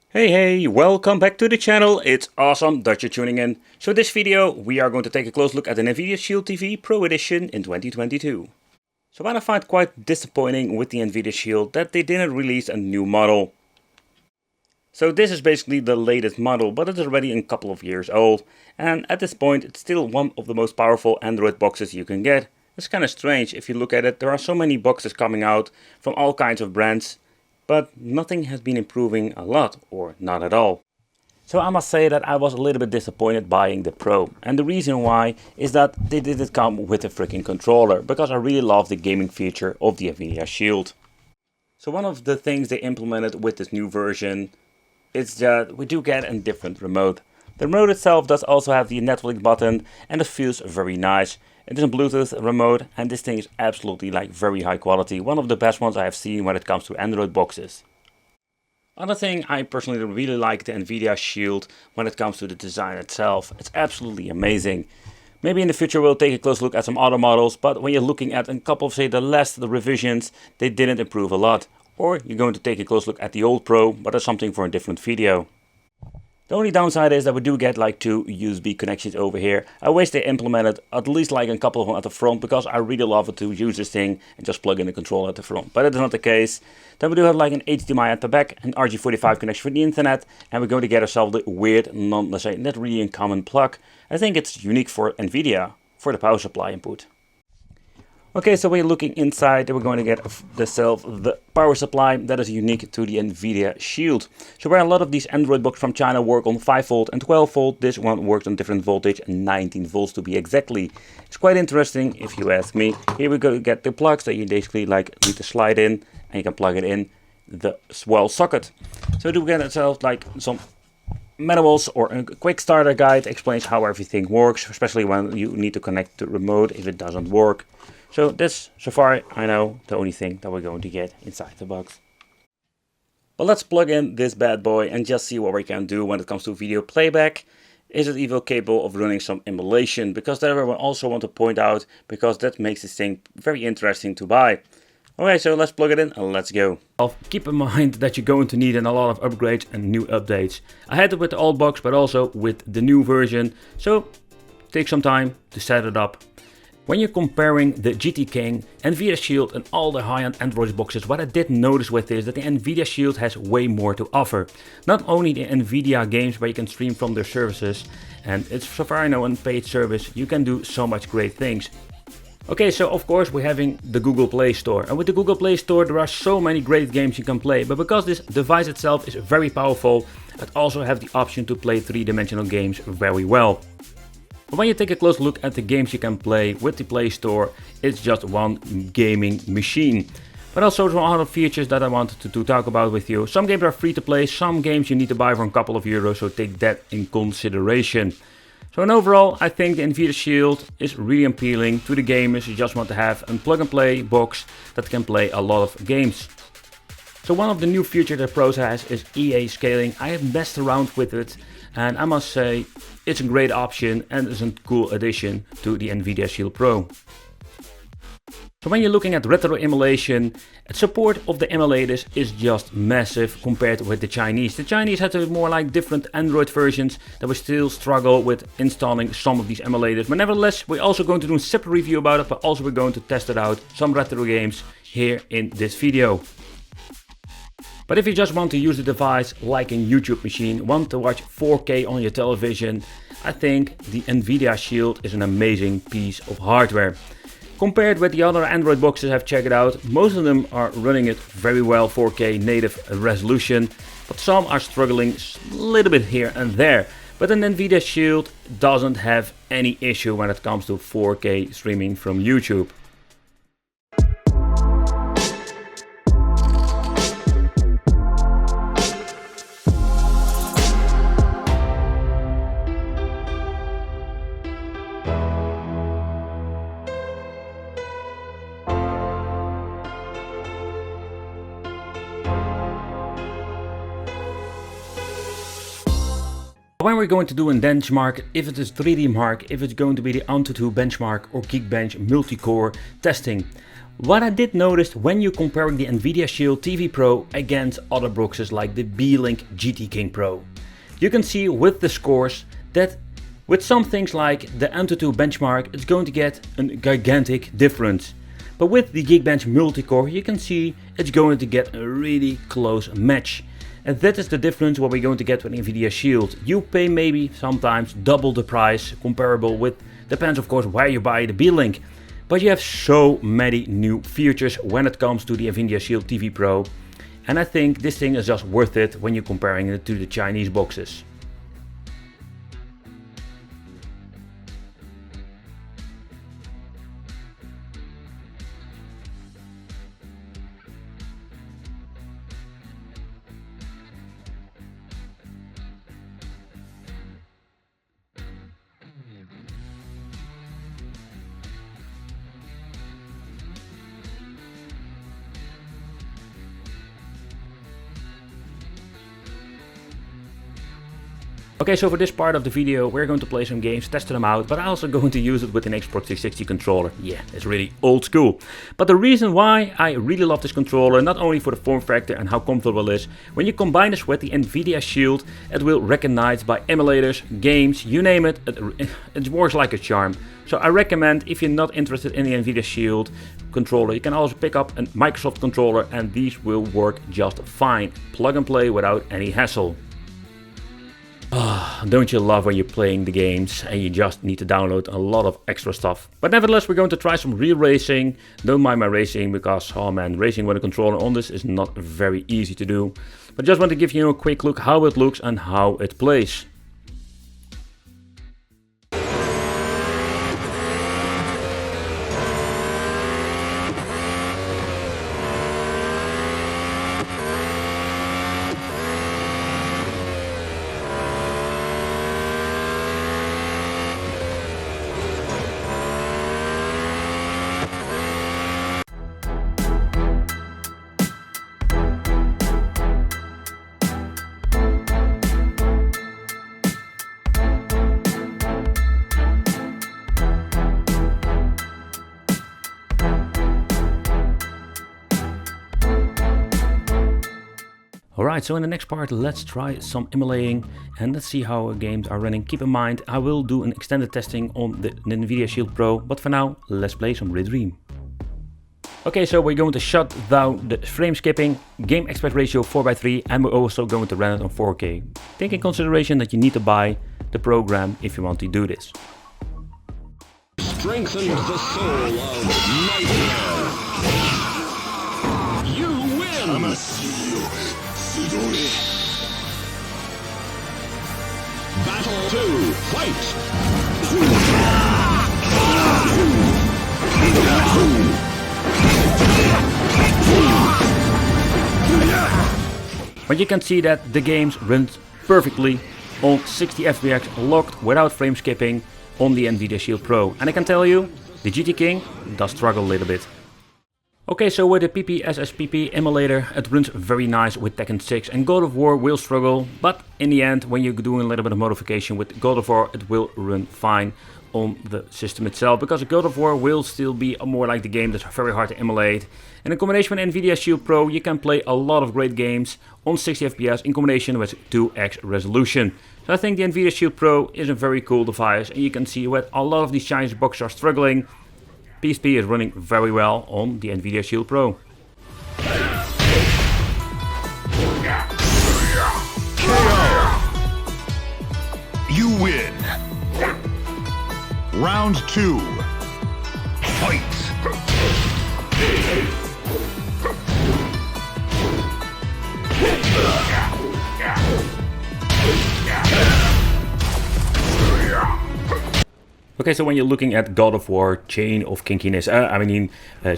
Hey, welcome back to the channel. It's awesome that you're tuning in. So this video we are going to take a close look at the Nvidia Shield TV Pro Edition in 2022. So what I find quite disappointing with the Nvidia Shield that they didn't release a new model. So this is basically the latest model, but it's already a couple of years old, and at this point it's still one of the most powerful Android boxes you can get. It's kind of strange if you look at it. There are so many boxes coming out from all kinds of brands, but nothing has been improving a lot, or not at all. So I must say that I was a little bit disappointed buying the Pro, and the reason why is that they didn't come with a freaking controller, because I really love the gaming feature of the Nvidia Shield. So one of the things they implemented with this new version is that we do get a different remote. The remote itself does also have the Netflix button, and it feels very nice. It is a Bluetooth remote, and this thing is absolutely very high quality. One of the best ones I have seen when it comes to Android boxes. Another thing, I personally really like the Nvidia Shield when it comes to the design itself. It's absolutely amazing. Maybe in the future we'll take a close look at some other models, but when you're looking at a couple of the revisions, they didn't improve a lot. Or you're going to take a close look at the old Pro, but that's something for a different video. The only downside is that we do get two USB connections over here. I wish they implemented at least a couple of them at the front, because I really love it to use this thing and just plug in the controller at the front. But it is not the case. Then we do have an HDMI at the back, an RJ45 connection for the internet, and we're going to get ourselves the weird, not really uncommon plug. I think it's unique for Nvidia for the power supply input. Okay, so we're looking inside, we're going to get the power supply that is unique to the Nvidia Shield. So where a lot of these Android boxes from China work on 5 volt and 12 volt, this one works on different voltage, 19 volts to be exactly. It's quite interesting if you ask me. Here we go to get the plugs that you basically need to slide in, and you can plug it in the wall socket. So do we get ourselves some manuals or a quick starter guide explains how everything works, especially when you need to connect the remote if it doesn't work. So this, so far, I know, the only thing that we're going to get inside the box. But let's plug in this bad boy and just see what we can do when it comes to video playback. Is it even capable of running some emulation? Because that I also want to point out, because that makes this thing very interesting to buy. Okay, so let's plug it in and let's go. Keep in mind that you're going to need a lot of upgrades and new updates. I had it with the old box, but also with the new version. So take some time to set it up. When you're comparing the GT King, Nvidia Shield and all the high-end Android boxes, what I did notice with this is that the Nvidia Shield has way more to offer. Not only the Nvidia games where you can stream from their services, and it's, so far I know, a paid service, you can do so much great things. Okay, so of course we're having the Google Play Store, and with the Google Play Store there are so many great games you can play, but because this device itself is very powerful, it also has the option to play three-dimensional games very well. But when you take a close look at the games you can play with the Play Store, it's just one gaming machine. But also some other features that I wanted to talk about with you. Some games are free to play, some games you need to buy for a couple of euros, so take that in consideration. So in overall, I think the Nvidia Shield is really appealing to the gamers who just want to have a plug and play box that can play a lot of games. So one of the new features that Pro has is EA scaling. I have messed around with it, and I must say it's a great option and it's a cool addition to the Nvidia Shield Pro. So when you're looking at retro emulation, support of the emulators is just massive compared with the Chinese. The Chinese had more different Android versions that we still struggle with installing some of these emulators. But nevertheless, we're also going to do a separate review about it, but also we're going to test it out, some retro games here in this video. But if you just want to use the device like a YouTube machine, want to watch 4K on your television, I think the Nvidia Shield is an amazing piece of hardware. Compared with the other Android boxes I've checked out, most of them are running it very well, 4K native resolution, but some are struggling a little bit here and there. But an Nvidia Shield doesn't have any issue when it comes to 4K streaming from YouTube. When we're going to do a benchmark, if it is 3D Mark, if it's going to be the Antutu benchmark or Geekbench multi-core testing. What I did notice when you're comparing the Nvidia Shield TV Pro against other boxes like the Beelink GT King Pro. You can see with the scores that with some things like the Antutu benchmark, it's going to get a gigantic difference. But with the Geekbench multi-core, you can see it's going to get a really close match. And that is the difference what we're going to get with Nvidia Shield. You pay maybe sometimes double the price, comparable with, depends of course where you buy the Beelink. But you have so many new features when it comes to the Nvidia Shield TV Pro. And I think this thing is just worth it when you're comparing it to the Chinese boxes. Okay, so for this part of the video we're going to play some games, test them out, but I'm also going to use it with an Xbox 360 controller. Yeah, it's really old school. But the reason why I really love this controller, not only for the form factor and how comfortable it is, when you combine this with the Nvidia Shield, it will recognize by emulators, games, you name it, it works like a charm. So I recommend, if you're not interested in the Nvidia Shield controller, you can also pick up a Microsoft controller and these will work just fine. Plug and play without any hassle. Don't you love when you're playing the games and you just need to download a lot of extra stuff. But nevertheless, we're going to try some real racing. Don't mind my racing because, oh man, racing with a controller on this is not very easy to do. But just want to give you a quick look how it looks and how it plays. Alright, so in the next part let's try some emulating and let's see how games are running. Keep in mind I will do an extended testing on the Nvidia Shield Pro, but for now let's play some Red Dream. Okay, so we're going to shut down the frame skipping, game aspect ratio 4:3, and we're also going to run it on 4K. Take in consideration that you need to buy the program if you want to do this. Strengthened the soul of Nightmare. You win! Battle 2, fight! But you can see that the games runs perfectly on 60 FPS locked without frame skipping on the Nvidia Shield Pro. And I can tell you, the GT King does struggle a little bit. Okay, so with the PPSSPP emulator, it runs very nice with Tekken 6 and God of War will struggle, but in the end, when you're doing a little bit of modification with God of War, it will run fine on the system itself, because God of War will still be more like the game that's very hard to emulate. And in combination with Nvidia Shield Pro, you can play a lot of great games on 60 FPS in combination with 2x resolution. So I think the Nvidia Shield Pro is a very cool device, and you can see what a lot of these Chinese boxes are struggling. PSP is running very well on the Nvidia Shield Pro. You win. Round 2. Fight. Okay, so when you're looking at God of War, Chain of Kinkiness,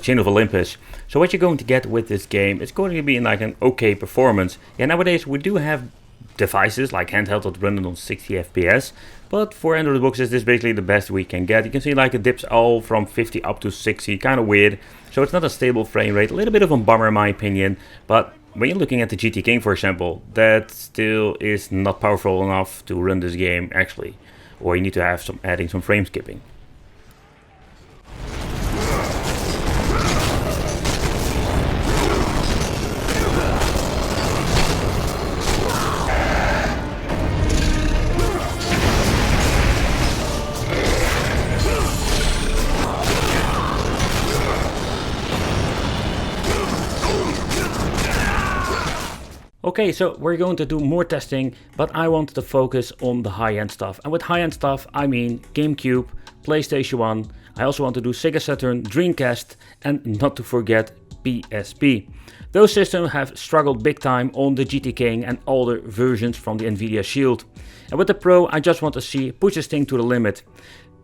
Chain of Olympus, so what you're going to get with this game, it's going to be like an okay performance. Yeah, nowadays we do have devices like handheld that run on 60 FPS, but for Android boxes this is basically the best we can get. You can see like it dips all from 50 up to 60, kind of weird. So it's not a stable frame rate, a little bit of a bummer in my opinion, but When you're looking at the GT King, for example, that still is not powerful enough to run this game actually, or you need to have adding some frame skipping. Okay, so we're going to do more testing, but I wanted to focus on the high-end stuff. And with high-end stuff, I mean GameCube, PlayStation 1, I also want to do Sega Saturn, Dreamcast, and not to forget PSP. Those systems have struggled big time on the GT King and older versions from the Nvidia Shield. And with the Pro, I just want to see push this thing to the limit.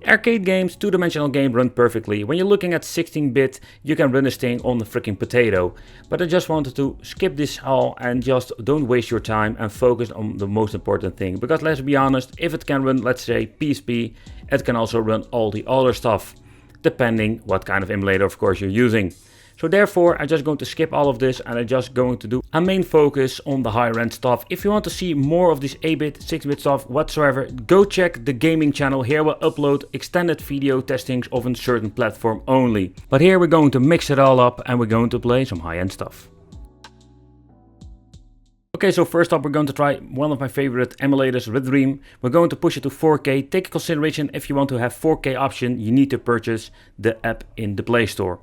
Arcade games, two-dimensional game run perfectly. When you're looking at 16-bit, you can run this thing on the freaking potato. But I just wanted to skip this all and just don't waste your time and focus on the most important thing. Because let's be honest, if it can run, let's say, PSP, it can also run all the other stuff. Depending what kind of emulator, of course, you're using. So therefore, I'm just going to skip all of this and I'm just going to do a main focus on the higher end stuff. If you want to see more of this 8-bit, 6-bit stuff whatsoever, go check the gaming channel. Here we'll upload extended video testings of a certain platform only. But here we're going to mix it all up and we're going to play some high end stuff. Okay, so first up we're going to try one of my favorite emulators, Dream. We're going to push it to 4K. Take into consideration if you want to have 4K option, you need to purchase the app in the Play Store.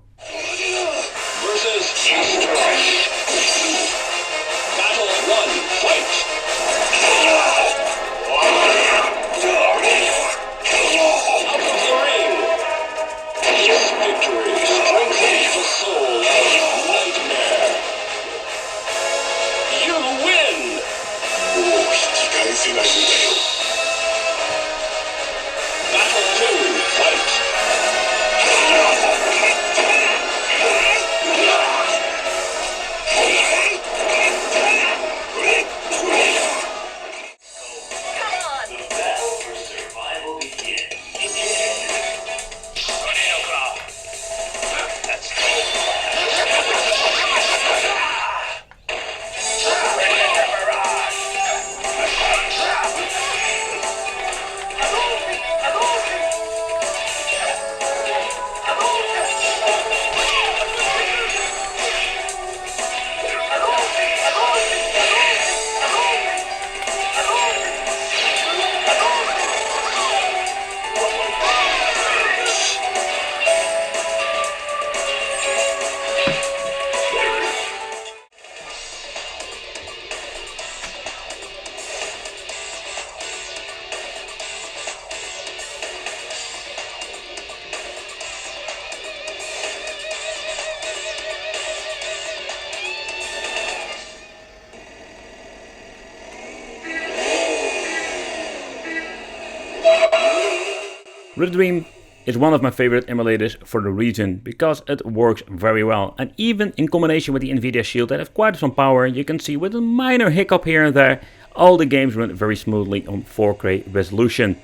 Dream is one of my favorite emulators for the reason because it works very well, and even in combination with the Nvidia Shield that have quite some power, you can see with a minor hiccup here and there, all the games run very smoothly on 4K resolution.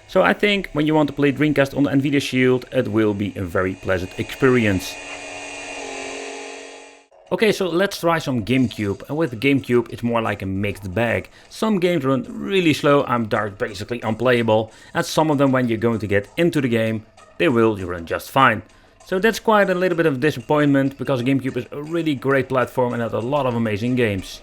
So I think when you want to play Dreamcast on the Nvidia Shield, it will be a very pleasant experience. Okay, so let's try some GameCube, and with GameCube it's more like a mixed bag. Some games run really slow and are basically unplayable, and some of them when you're going to get into the game, they will run just fine. So that's quite a little bit of disappointment, because GameCube is a really great platform and has a lot of amazing games.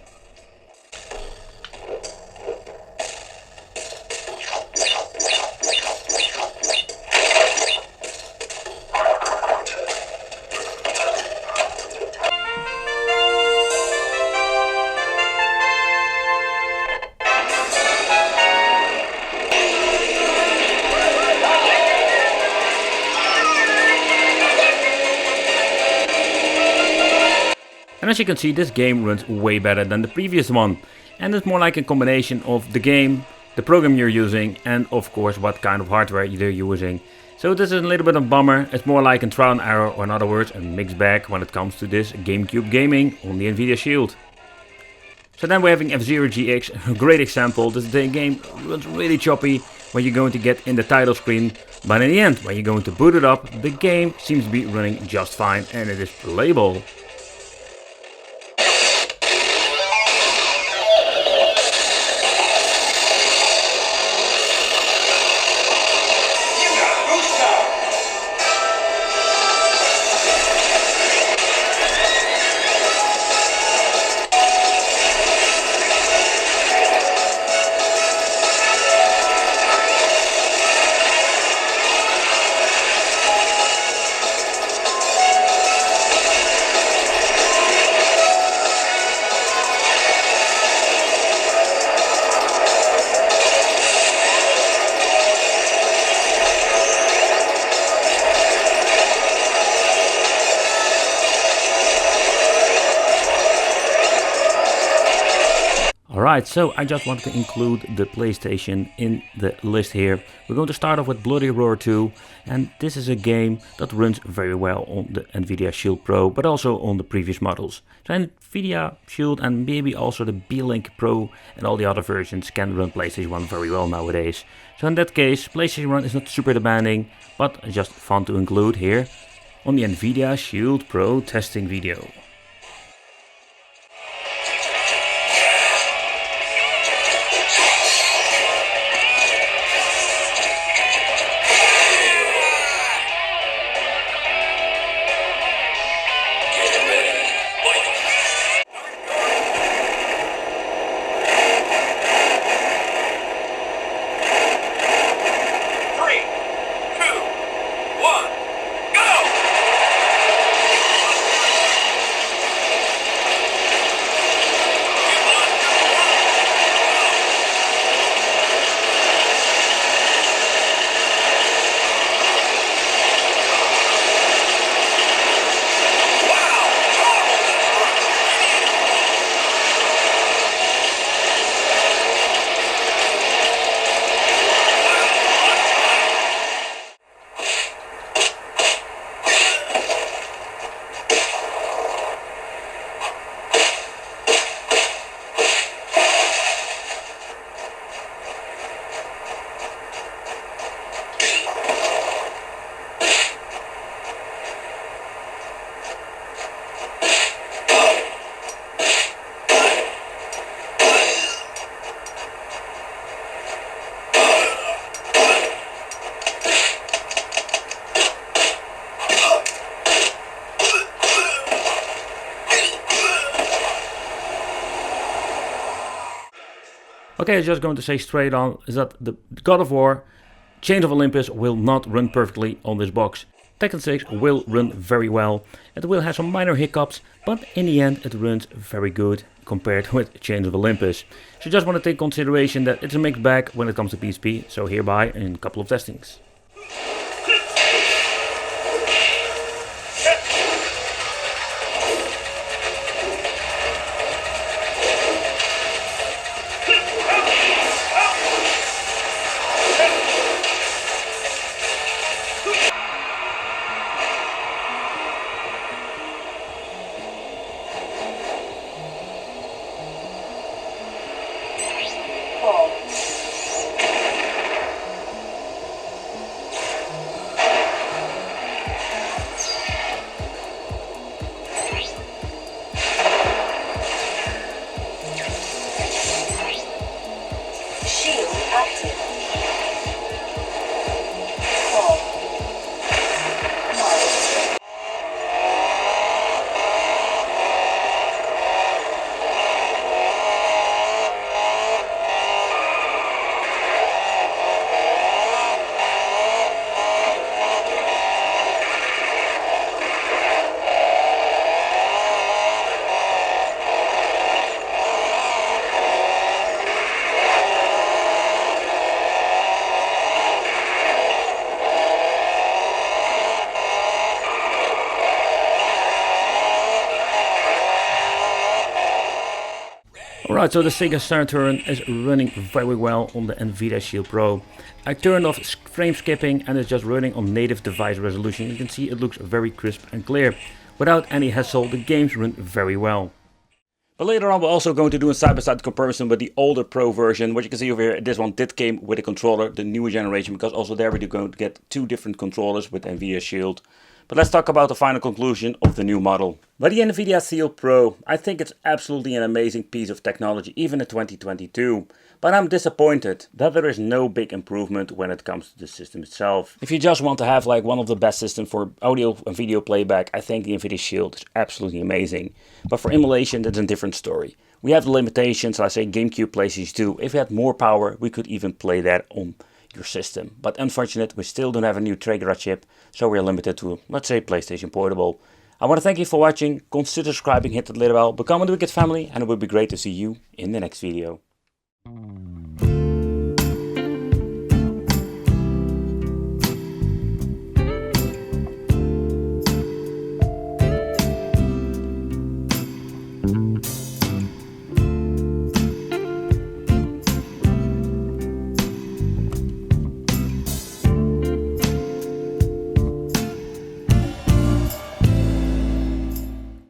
And as you can see, this game runs way better than the previous one. And it's more like a combination of the game, the program you're using, and of course what kind of hardware you're using. So this is a little bit of a bummer. It's more like a trial and error, or in other words a mixed bag when it comes to this GameCube gaming on the Nvidia Shield. So then we're having F-Zero GX, a great example. This game runs really choppy when you're going to get in the title screen, but in the end, when you're going to boot it up, the game seems to be running just fine and it is playable. Alright, so I just wanted to include the PlayStation in the list here. We're going to start off with Bloody Roar 2, and this is a game that runs very well on the Nvidia Shield Pro, but also on the previous models. So Nvidia Shield and maybe also the B-Link Pro and all the other versions can run PlayStation 1 very well nowadays. So in that case, PlayStation 1 is not super demanding, but just fun to include here on the Nvidia Shield Pro testing video. Okay, I was just going to say straight on is that the God of War Chains of Olympus will not run perfectly on this box. Tekken 6 will run very well. It will have some minor hiccups, but in the end it runs very good compared with Chains of Olympus. So just want to take consideration that it's a mixed bag when it comes to PSP, so hereby in a couple of testings. Alright, so the Sega Saturn is running very well on the Nvidia Shield Pro. I turned off frame skipping and it's just running on native device resolution. You can see it looks very crisp and clear. Without any hassle, the games run very well. But later on we're also going to do a side-by-side comparison with the older Pro version. What you can see over here, this one did came with a controller, the newer generation, because also there we're going to get two different controllers with Nvidia Shield. But let's talk about the final conclusion of the new model. But the Nvidia Shield Pro, I think it's absolutely an amazing piece of technology, even in 2022. But I'm disappointed that there is no big improvement when it comes to the system itself. If you just want to have like one of the best systems for audio and video playback, I think the Nvidia Shield is absolutely amazing. But for emulation, that's a different story. We have the limitations, I say GameCube, PlayStation 2. If we had more power, we could even play that on your system. But unfortunately, we still don't have a new Tegra chip, so we're limited to, let's say, PlayStation Portable. I want to thank you for watching. Consider subscribing, hit that little bell, become a Wicked family, and it would be great to see you in the next video.